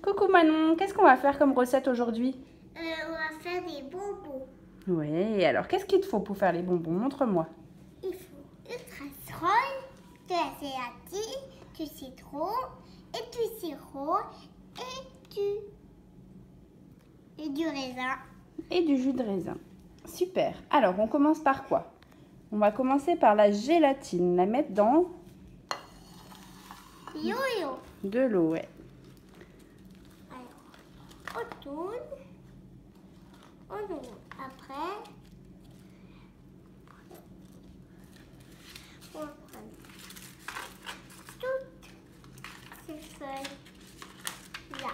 Coucou Manon, qu'est-ce qu'on va faire comme recette aujourd'hui? On va faire des bonbons. Oui, alors qu'est-ce qu'il te faut pour faire les bonbons? Montre-moi. Il faut une casserole, de la gélatine, du citron, et du sirop, et du raisin. Et du jus de raisin. Super. Alors, on commence par quoi? On va commencer par la gélatine, la mettre dans Yo-yo. de l'eau, ouais. Alors, on tourne. On tourne. Après, on va prendre toutes ces feuilles-là.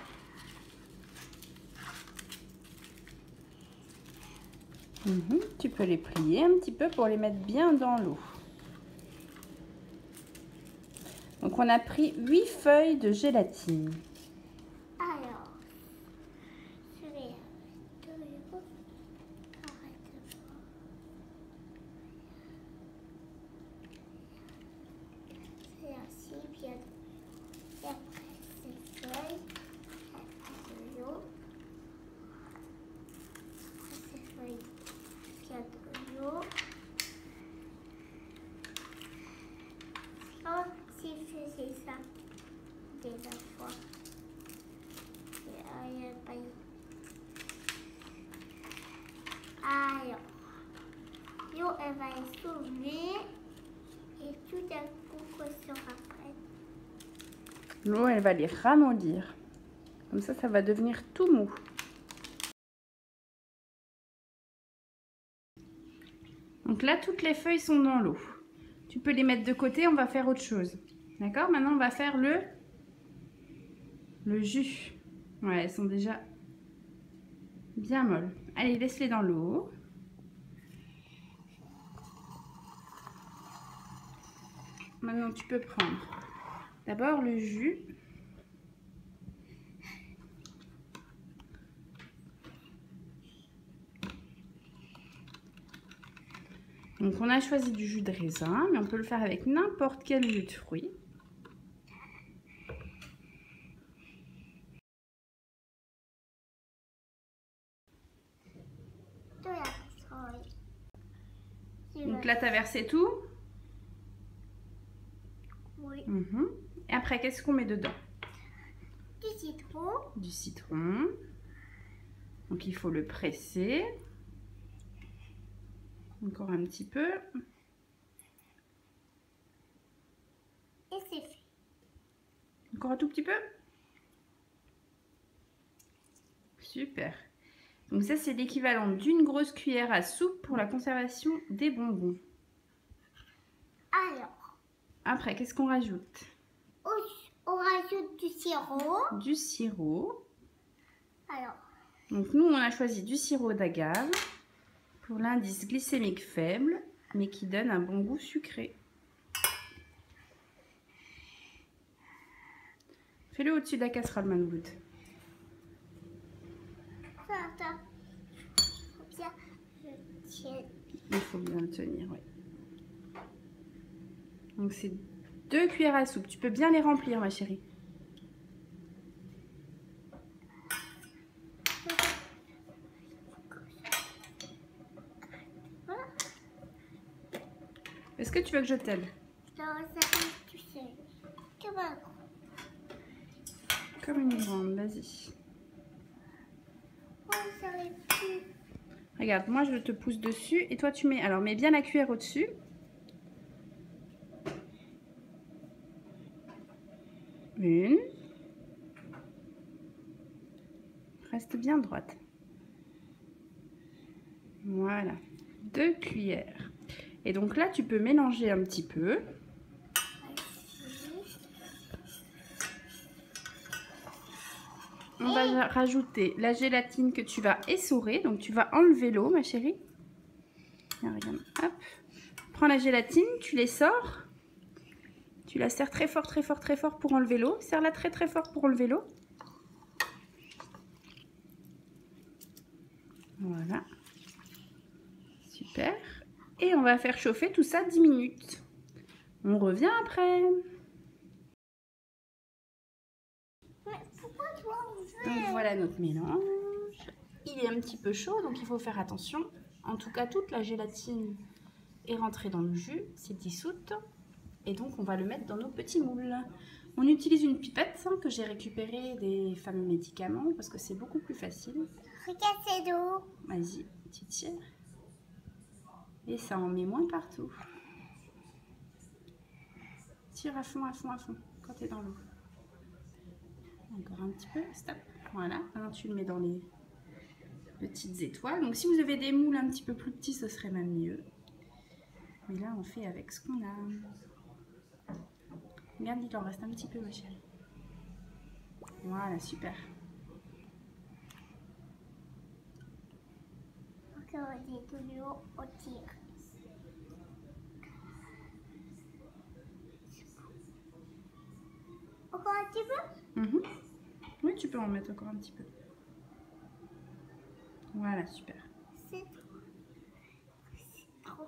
Tu peux les plier un petit peu pour les mettre bien dans l'eau. Donc, on a pris 8 feuilles de gélatine. Alors, je vais arrête de voir. C'est ainsi, bien. Et après, ces feuilles, de l'eau. Ces feuilles, bien de l'eau. Oh, si je faisais ça des fois. Alors, l'eau elle va être soulevée et tout d'un coup elle sera prête. L'eau, elle va les ramollir. Comme ça va devenir tout mou. Donc là, toutes les feuilles sont dans l'eau. Tu peux les mettre de côté, on va faire autre chose. D'accord? Maintenant, on va faire le jus. Ouais, elles sont déjà bien molles. Allez, laisse-les dans l'eau. Maintenant, tu peux prendre d'abord le jus. Donc, on a choisi du jus de raisin, mais on peut le faire avec n'importe quel jus de fruits. Donc là, tu as versé tout? Oui. Et après, qu'est-ce qu'on met dedans? Du citron. Du citron. Donc, il faut le presser. Encore un petit peu. Et c'est fait. Encore un tout petit peu. Super. Donc ça, c'est l'équivalent d'une grosse cuillère à soupe pour la conservation des bonbons. Alors. Après, qu'est-ce qu'on rajoute? On rajoute du sirop. Du sirop. Alors. Donc nous, on a choisi du sirop d'agave pour l'indice glycémique faible, mais qui donne un bon goût sucré. Fais-le au-dessus de la casserole, Manwood. Attends. Bien, je tiens. Il faut bien le tenir, oui. Donc c'est 2 cuillères à soupe. Tu peux bien les remplir, ma chérie. Est-ce que tu veux que je t'aide? Non, ça va tout seul. Comme une grande, vas-y. Oh, ça va plus. Regarde, moi je te pousse dessus et toi tu mets... Alors mets bien la cuillère au-dessus. Une. Reste bien droite. Voilà. 2 cuillères. Et donc là, tu peux mélanger un petit peu. On va rajouter la gélatine que tu vas essorer. Donc tu vas enlever l'eau, ma chérie. Regarde, hop. Prends la gélatine, tu les sors. Tu la serres très fort, très fort, très fort pour enlever l'eau. Serre-la très, très fort pour enlever l'eau. Voilà. Super. Et on va faire chauffer tout ça 10 minutes. On revient après. Mais pourquoi toi Donc voilà notre mélange. Il est un petit peu chaud, donc il faut faire attention. En tout cas, toute la gélatine est rentrée dans le jus, c'est dissoute. Et donc on va le mettre dans nos petits moules. On utilise une pipette que j'ai récupérée des fameux médicaments parce que c'est beaucoup plus facile. Regarde, c'est d'eau. Vas-y, tu tires. Et ça en met moins partout. Tire à fond, à fond, à fond, quand tu es dans l'eau. Encore un petit peu, stop. Voilà, maintenant tu le mets dans les petites étoiles. Donc si vous avez des moules un petit peu plus petits, ce serait même mieux. Mais là, on fait avec ce qu'on a. Regarde, il en reste un petit peu, ma chérie. Voilà, super. Encore de l'eau au tir. Encore un petit peu? Oui, tu peux en mettre encore un petit peu. Voilà, super. C'est trop.